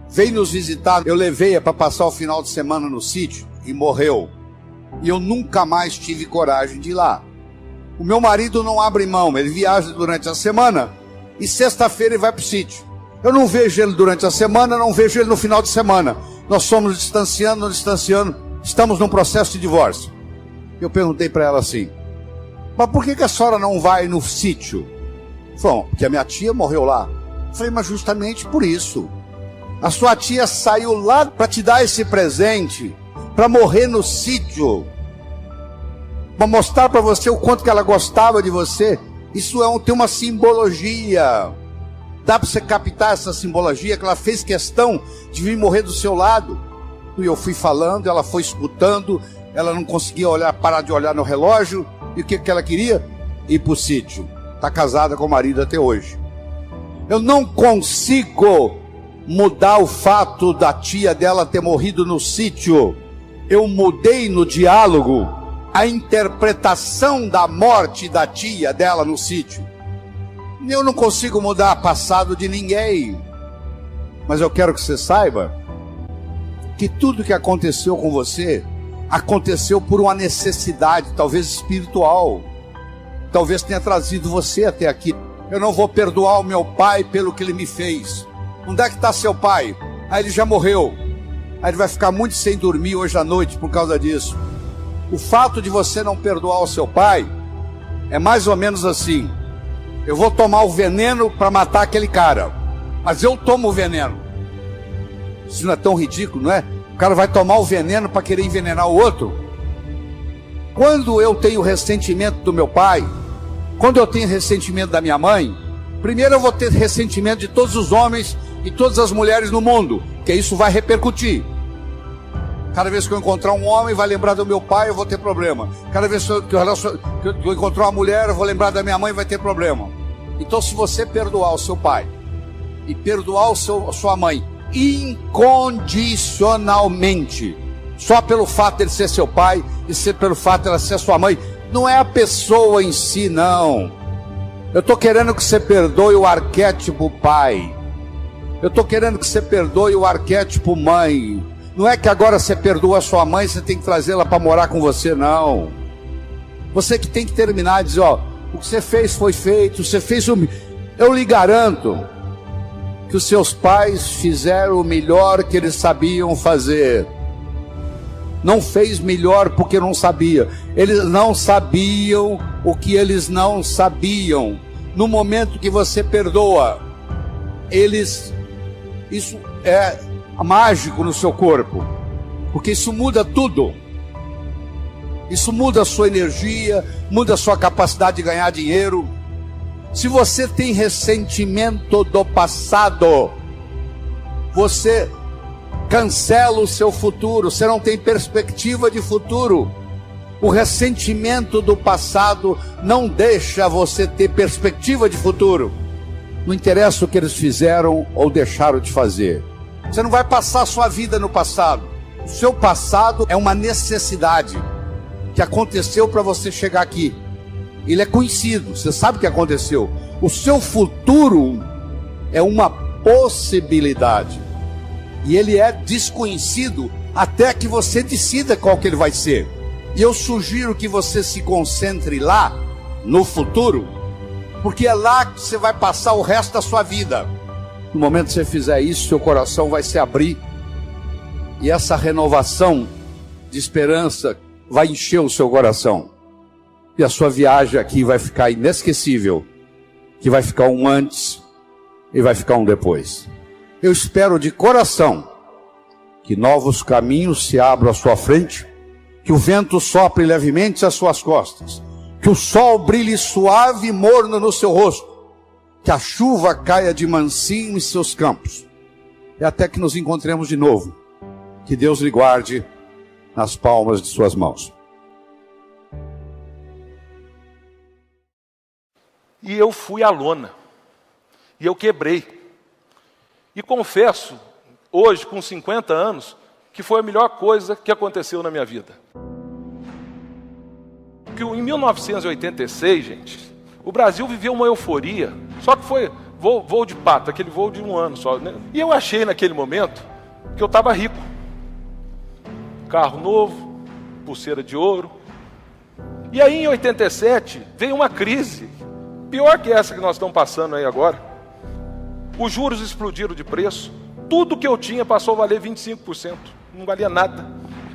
Speaker 4: veio nos visitar, eu levei-a para passar o final de semana no sítio e morreu. E eu nunca mais tive coragem de ir lá. O meu marido não abre mão, ele viaja durante a semana e sexta-feira ele vai para o sítio. Eu não vejo ele durante a semana, não vejo ele no final de semana. Nós somos nos distanciando, estamos num processo de divórcio. Eu perguntei para ela assim: mas por que a senhora não vai no sítio? Falou: porque a minha tia morreu lá. Eu falei: mas justamente por isso. A sua tia saiu lá para te dar esse presente, para morrer no sítio, para mostrar para você o quanto que ela gostava de você. Isso tem uma simbologia. Dá para você captar essa simbologia, que ela fez questão de vir morrer do seu lado. E eu fui falando, ela foi escutando, ela não conseguia parar de olhar no relógio. E o que ela queria? Ir para o sítio. Está casada com o marido até hoje. Eu não consigo mudar o fato da tia dela ter morrido no sítio. Eu mudei no diálogo a interpretação da morte da tia dela no sítio. Eu não consigo mudar o passado de ninguém. Mas eu quero que você saiba que tudo que aconteceu com você aconteceu por uma necessidade, talvez espiritual. Talvez tenha trazido você até aqui. Eu não vou perdoar o meu pai pelo que ele me fez. Onde é que está seu pai? Ah, ele já morreu. Aí ele vai ficar muito sem dormir hoje à noite por causa disso. O fato de você não perdoar o seu pai é mais ou menos assim: eu vou tomar o veneno para matar aquele cara, mas eu tomo o veneno. Isso não é tão ridículo, não é? O cara vai tomar o veneno para querer envenenar o outro. Quando eu tenho ressentimento do meu pai, quando eu tenho ressentimento da minha mãe, primeiro eu vou ter ressentimento de todos os homens e todas as mulheres no mundo, que isso vai repercutir. Cada vez que eu encontrar um homem, vai lembrar do meu pai, eu vou ter problema. Cada vez que eu encontrar uma mulher, eu vou lembrar da minha mãe, vai ter problema. Então, se você perdoar o seu pai e perdoar a sua mãe incondicionalmente, só pelo fato de ele ser seu pai e pelo fato de ela ser sua mãe, não é a pessoa em si, não. Eu estou querendo que você perdoe o arquétipo pai. Eu estou querendo que você perdoe o arquétipo mãe. Não é que agora você perdoa a sua mãe, você tem que trazê-la para morar com você, não. Você que tem que terminar e dizer: ó, o que você fez foi feito, você fez o... Eu lhe garanto que os seus pais fizeram o melhor que eles sabiam fazer. Não fez melhor porque não sabia. Eles não sabiam o que eles não sabiam. No momento que você perdoa, isso é mágico no seu corpo, porque isso muda tudo. Isso muda a sua energia, muda a sua capacidade de ganhar dinheiro. Se você tem ressentimento do passado, você cancela o seu futuro, você não tem perspectiva de futuro. O ressentimento do passado não deixa você ter perspectiva de futuro. Não interessa o que eles fizeram ou deixaram de fazer. Você não vai passar a sua vida no passado. O seu passado é uma necessidade que aconteceu para você chegar aqui. Ele é conhecido, você sabe o que aconteceu. O seu futuro é uma possibilidade. E ele é desconhecido até que você decida qual que ele vai ser. E eu sugiro que você se concentre lá, no futuro, porque é lá que você vai passar o resto da sua vida. No momento que você fizer isso, seu coração vai se abrir. E essa renovação de esperança vai encher o seu coração. E a sua viagem aqui vai ficar inesquecível. Que vai ficar um antes e vai ficar um depois. Eu espero de coração que novos caminhos se abram à sua frente, que o vento sopre levemente às suas costas, que o sol brilhe suave e morno no seu rosto, que a chuva caia de mansinho em seus campos, e até que nos encontremos de novo. Que Deus lhe guarde nas palmas de suas mãos.
Speaker 5: E eu fui à lona. E eu quebrei. E confesso, hoje, com 50 anos, que foi a melhor coisa que aconteceu na minha vida. Porque em 1986, gente, o Brasil viveu uma euforia. Só que foi voo de pato, aquele voo de um ano só, né? E eu achei naquele momento que eu estava rico. Carro novo, pulseira de ouro. E aí em 87 veio uma crise, pior que essa que nós estamos passando aí agora. Os juros explodiram de preço. Tudo que eu tinha passou a valer 25%. Não valia nada.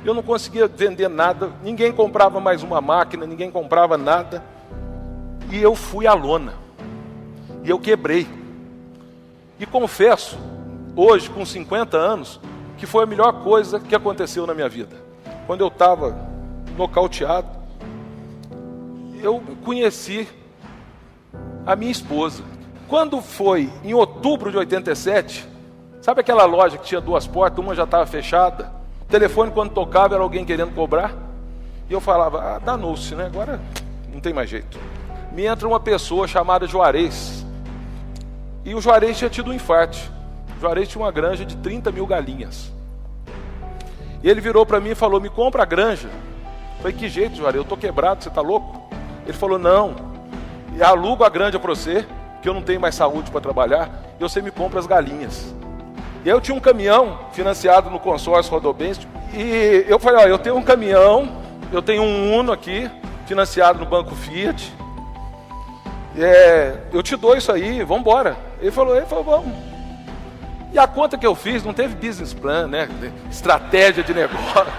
Speaker 5: Eu não conseguia vender nada. Ninguém comprava mais uma máquina, ninguém comprava nada. E eu fui à lona. E eu quebrei. E confesso, hoje, com 50 anos, que foi a melhor coisa que aconteceu na minha vida. Quando eu estava nocauteado, eu conheci a minha esposa. Quando foi em outubro de 87, sabe aquela loja que tinha duas portas, uma já estava fechada? O telefone, quando tocava, era alguém querendo cobrar. E eu falava, danou-se, né? Agora não tem mais jeito. Me entra uma pessoa chamada Juarez. E o Juarez tinha tido um infarte. O Juarez tinha uma granja de 30 mil galinhas. E ele virou para mim e falou, me compra a granja. Eu falei, que jeito, Juarez? Eu estou quebrado, você está louco? Ele falou, não, eu alugo a granja para você, que eu não tenho mais saúde para trabalhar, e você me compra as galinhas. E aí eu tinha um caminhão financiado no consórcio Rodobens, e eu falei, eu tenho um caminhão, eu tenho um Uno aqui, financiado no Banco Fiat, eu te dou isso aí, vamos embora. Ele falou, vamos. E a conta que eu fiz, não teve business plan, né? Estratégia de negócio.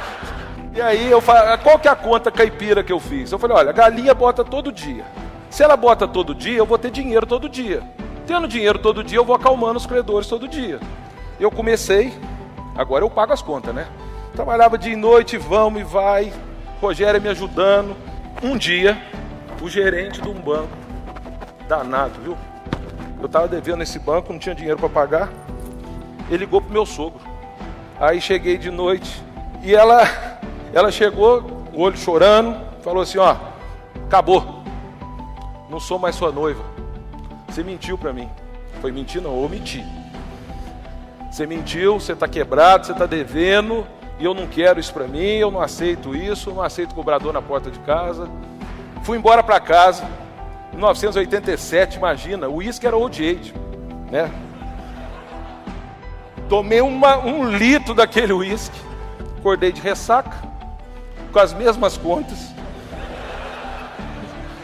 Speaker 5: E aí eu falei, qual que é a conta caipira que eu fiz? Eu falei, olha, a galinha bota todo dia. Se ela bota todo dia, eu vou ter dinheiro todo dia. Tendo dinheiro todo dia, eu vou acalmando os credores todo dia. Eu comecei, agora eu pago as contas, né? Trabalhava dia e noite, vamos e vai. Rogério me ajudando. Um dia, o gerente de um banco, danado, viu? Eu estava devendo nesse banco, não tinha dinheiro para pagar. Ele ligou pro meu sogro. Aí cheguei de noite e ela chegou, o olho chorando, falou assim, acabou. Não sou mais sua noiva. Você mentiu para mim. Foi mentir não, eu omiti. Você mentiu, você está quebrado, você está devendo, e eu não quero isso para mim, eu não aceito isso, eu não aceito cobrador na porta de casa. Fui embora para casa. Em 1987, imagina, o uísque era Old Age, né? Tomei um litro daquele uísque, acordei de ressaca, com as mesmas contas,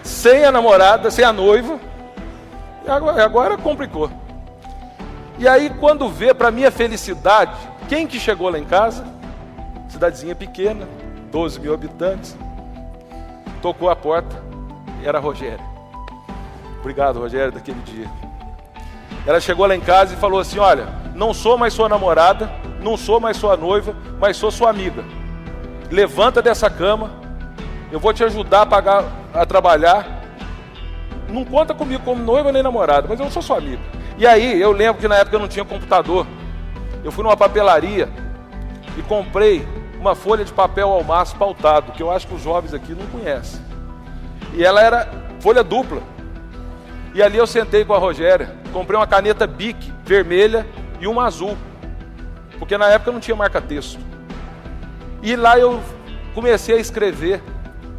Speaker 5: sem a namorada, sem a noiva, e agora complicou. E aí, quando vê, para minha felicidade, quem que chegou lá em casa? Cidadezinha pequena, 12 mil habitantes, tocou a porta, era a Rogéria. Obrigado, Rogério, daquele dia. Ela chegou lá em casa e falou assim, olha, não sou mais sua namorada, não sou mais sua noiva, mas sou sua amiga. Levanta dessa cama, eu vou te ajudar a trabalhar. Não conta comigo como noiva nem namorada, mas eu sou sua amiga. E aí, eu lembro que na época eu não tinha computador. Eu fui numa papelaria e comprei uma folha de papel almaço pautado, que eu acho que os jovens aqui não conhecem. E ela era folha dupla. E ali eu sentei com a Rogéria, comprei uma caneta Bic vermelha e uma azul, porque na época não tinha marca-texto. E lá eu comecei a escrever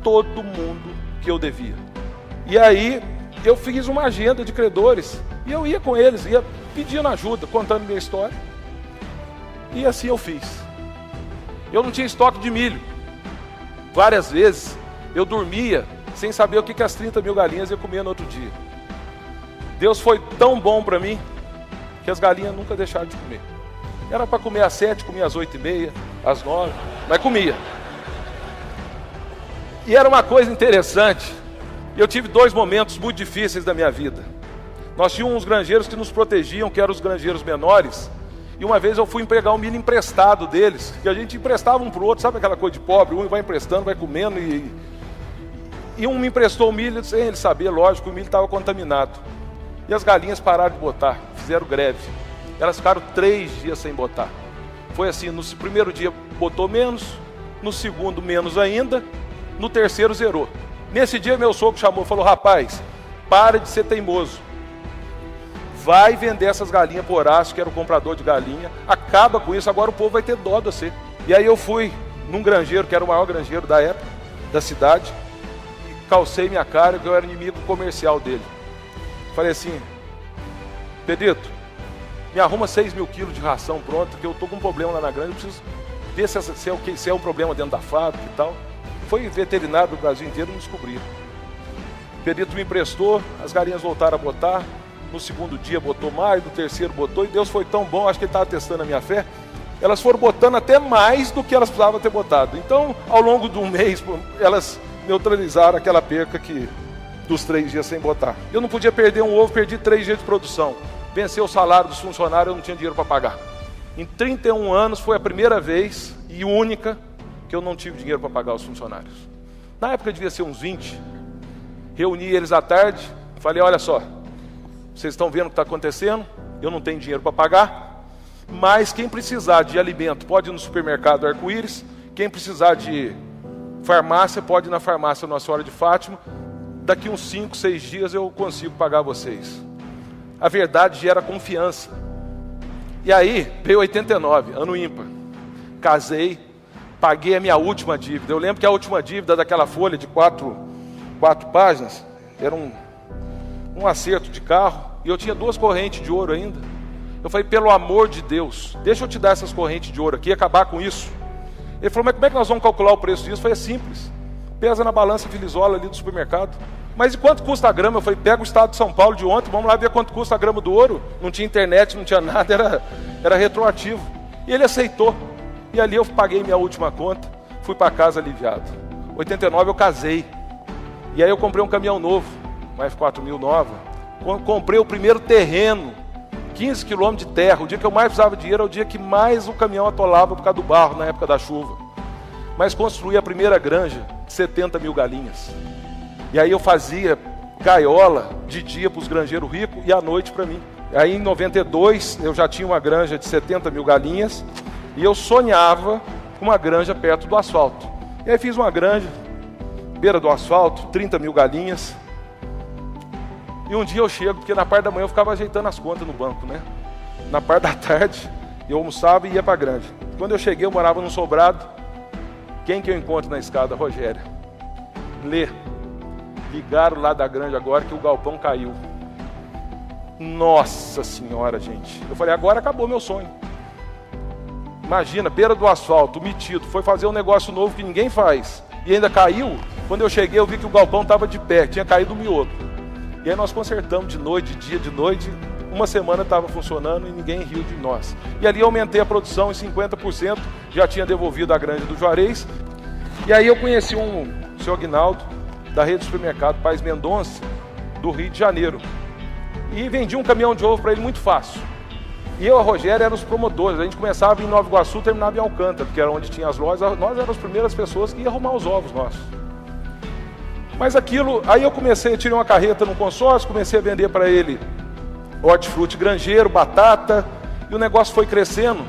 Speaker 5: todo mundo que eu devia. E aí eu fiz uma agenda de credores, e eu ia com eles, ia pedindo ajuda, contando minha história. E assim eu fiz. Eu não tinha estoque de milho. Várias vezes eu dormia sem saber o que as 30 mil galinhas ia comer no outro dia. Deus foi tão bom para mim, que as galinhas nunca deixaram de comer. Era para comer às 7, comia às 8h30, às 9, mas comia. E era uma coisa interessante. Eu tive 2 momentos muito difíceis da minha vida. Nós tínhamos uns granjeiros que nos protegiam, que eram os granjeiros menores. E uma vez eu fui pegar um milho emprestado deles, que a gente emprestava um para o outro, sabe aquela coisa de pobre? Um vai emprestando, vai comendo e um me emprestou o milho, sem ele saber, lógico, o milho estava contaminado. E as galinhas pararam de botar, fizeram greve. Elas ficaram 3 dias sem botar. Foi assim, no primeiro dia botou menos, no segundo menos ainda, no terceiro zerou. Nesse dia meu sogro chamou e falou: rapaz, para de ser teimoso. Vai vender essas galinhas por Horácio, que era o comprador de galinha, acaba com isso, agora o povo vai ter dó de você. E aí eu fui num granjeiro, que era o maior granjeiro da época, da cidade, e calcei minha cara, que eu era inimigo comercial dele. Falei assim: Pedrito, me arruma 6.000 quilos de ração pronta, que eu tô com um problema lá na granja, eu preciso ver se é um problema dentro da fábrica e tal. Foi veterinário do Brasil inteiro, não descobriram. O Pedrito me emprestou, as galinhas voltaram a botar, no segundo dia botou mais, no terceiro botou, e Deus foi tão bom, acho que ele estava testando a minha fé, elas foram botando até mais do que elas precisavam ter botado. Então, ao longo de um mês, elas neutralizaram aquela perca dos 3 dias sem botar. Eu não podia perder um ovo, perdi 3 dias de produção. Vencer o salário dos funcionários, eu não tinha dinheiro para pagar. Em 31 anos foi a primeira vez e única que eu não tive dinheiro para pagar os funcionários. Na época devia ser uns 20. Reuni eles à tarde, falei: olha só, vocês estão vendo o que está acontecendo, eu não tenho dinheiro para pagar, mas quem precisar de alimento pode ir no supermercado Arco-Íris, quem precisar de farmácia pode ir na farmácia Nossa Senhora de Fátima, daqui uns 5, 6 dias eu consigo pagar vocês. A verdade gera confiança. E aí, veio 89, ano ímpar. Casei, paguei a minha última dívida. Eu lembro que a última dívida daquela folha de 4 páginas era um acerto de carro, e eu tinha 2 correntes de ouro ainda. Eu falei: pelo amor de Deus, deixa eu te dar essas correntes de ouro aqui e acabar com isso. Ele falou: mas como é que nós vamos calcular o preço disso? Eu falei: é simples, pesa na balança Filizola ali do supermercado. Mas e quanto custa a grama? Eu falei: pega o estado de São Paulo de ontem, vamos lá ver quanto custa a grama do ouro. Não tinha internet, não tinha nada, era retroativo. E ele aceitou. E ali eu paguei minha última conta, fui para casa aliviado. 89 eu casei. E aí eu comprei um caminhão novo, uma F4000 nova. Comprei o primeiro terreno, 15 quilômetros de terra. O dia que eu mais precisava de dinheiro é o dia que mais o caminhão atolava por causa do barro, na época da chuva. Mas construí a primeira granja de 70.000 galinhas. E aí eu fazia gaiola de dia para os granjeiros ricos e à noite para mim. Aí em 92 eu já tinha uma granja de 70.000 galinhas e eu sonhava com uma granja perto do asfalto. E aí fiz uma granja, beira do asfalto, 30.000 galinhas. E um dia eu chego, porque na parte da manhã eu ficava ajeitando as contas no banco, né? Na parte da tarde eu almoçava e ia para a granja. Quando eu cheguei, eu morava num sobrado. Quem que eu encontro na escada? Rogéria. Ligaram lá da granja agora que o galpão caiu. Nossa senhora, gente. Eu falei: agora acabou meu sonho. Imagina, beira do asfalto, metido, foi fazer um negócio novo que ninguém faz. E ainda caiu. Quando eu cheguei, eu vi que o galpão estava de pé, tinha caído o miolo. E aí nós consertamos de noite, de dia, de noite. Uma semana estava funcionando e ninguém riu de nós. E ali eu aumentei a produção em 50%, já tinha devolvido a granja do Juarez. E aí eu conheci o senhor Aguinaldo, da rede de supermercado Paz Mendonça, do Rio de Janeiro. E vendi um caminhão de ovo para ele muito fácil. E eu e a Rogéria éramos os promotores. A gente começava em Nova Iguaçu e terminava em Alcântara, porque era onde tinha as lojas. Nós éramos as primeiras pessoas que iam arrumar os ovos nossos. Mas aquilo, aí eu tirei uma carreta no consórcio, comecei a vender para ele hortifruti granjeiro, batata, e o negócio foi crescendo.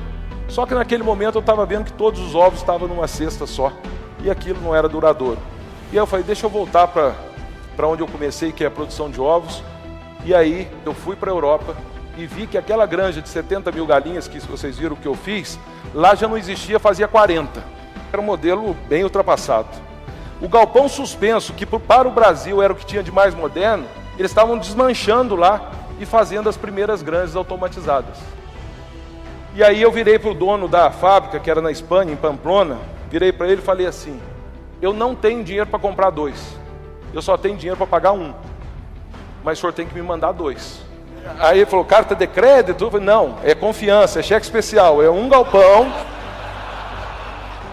Speaker 5: Só que naquele momento eu estava vendo que todos os ovos estavam numa cesta só, e aquilo não era duradouro. E aí eu falei: deixa eu voltar para onde eu comecei, que é a produção de ovos. E aí eu fui para a Europa e vi que aquela granja de 70.000 galinhas, que vocês viram que eu fiz, lá já não existia, fazia 40. Era um modelo bem ultrapassado. O galpão suspenso, que para o Brasil era o que tinha de mais moderno, eles estavam desmanchando lá e fazendo as primeiras granjas automatizadas. E aí eu virei para o dono da fábrica, que era na Espanha, em Pamplona, virei para ele e falei assim: eu não tenho dinheiro para comprar 2, eu só tenho dinheiro para pagar 1, mas o senhor tem que me mandar 2. Aí ele falou, carta de crédito? Eu falei, não, é confiança, é cheque especial, é um galpão.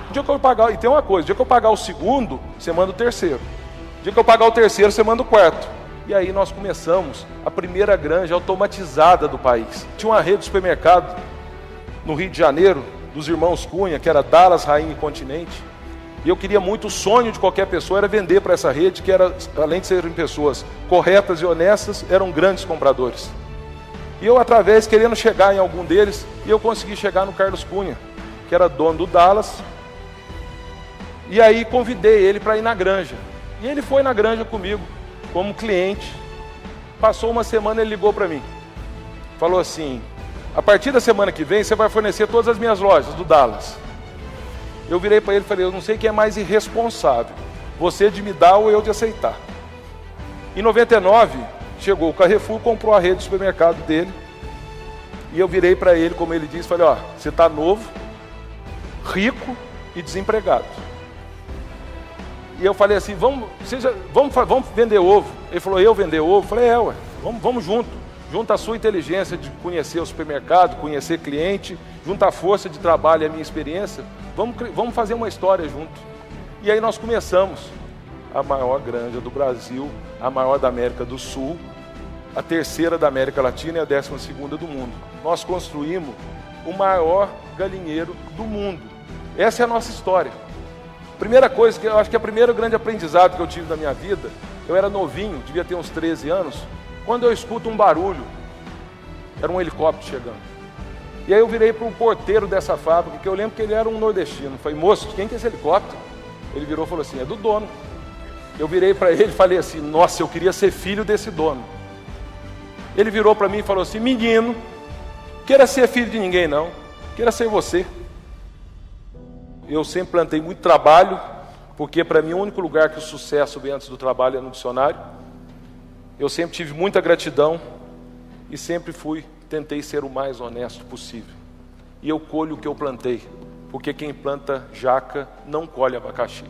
Speaker 5: O dia que eu pagar, e tem uma coisa, o dia que eu pagar o segundo, você manda o terceiro. O dia que eu pagar o terceiro, você manda o quarto. E aí nós começamos a primeira granja automatizada do país. Tinha uma rede de supermercado no Rio de Janeiro, dos irmãos Cunha, que era Dallas, Rainha e Continente. E eu queria muito, o sonho de qualquer pessoa era vender para essa rede, que era, além de serem pessoas corretas e honestas, eram grandes compradores. E eu, através, querendo chegar em algum deles, e eu consegui chegar no Carlos Cunha, que era dono do Dallas. E aí convidei ele para ir na granja. E ele foi na granja comigo, como cliente. Passou uma semana, ele ligou para mim. Falou assim, a partir da semana que vem, você vai fornecer todas as minhas lojas do Dallas. Eu virei para ele e falei, eu não sei quem é mais irresponsável, você de me dar ou eu de aceitar. Em 99, chegou o Carrefour, comprou a rede de supermercado dele. E eu virei para ele, como ele disse, falei, ó, você está novo, rico e desempregado. E eu falei assim, vamos vender ovo. Ele falou, eu vender ovo? Eu falei, ué, vamos junto. Junta a sua inteligência de conhecer o supermercado, conhecer cliente, junta a força de trabalho e a minha experiência, vamos fazer uma história junto. E aí nós começamos a maior granja do Brasil, a maior da América do Sul, a terceira da América Latina e a 12ª do mundo. Nós construímos o maior galinheiro do mundo. Essa é a nossa história. Primeira coisa, que eu acho que é o primeiro grande aprendizado que eu tive na minha vida, eu era novinho, devia ter uns 13 anos, quando eu escuto um barulho, era um helicóptero chegando. E aí eu virei para o porteiro dessa fábrica, que eu lembro que ele era um nordestino. Falei, moço, quem que é esse helicóptero? Ele virou e falou assim, é do dono. Eu virei para ele e falei assim, nossa, eu queria ser filho desse dono. Ele virou para mim e falou assim, menino, queira ser filho de ninguém não, queira ser você. Eu sempre plantei muito trabalho, porque para mim o único lugar que o sucesso vem antes do trabalho é no dicionário. Eu sempre tive muita gratidão e sempre tentei ser o mais honesto possível. E eu colho o que eu plantei, porque quem planta jaca não colhe abacaxi.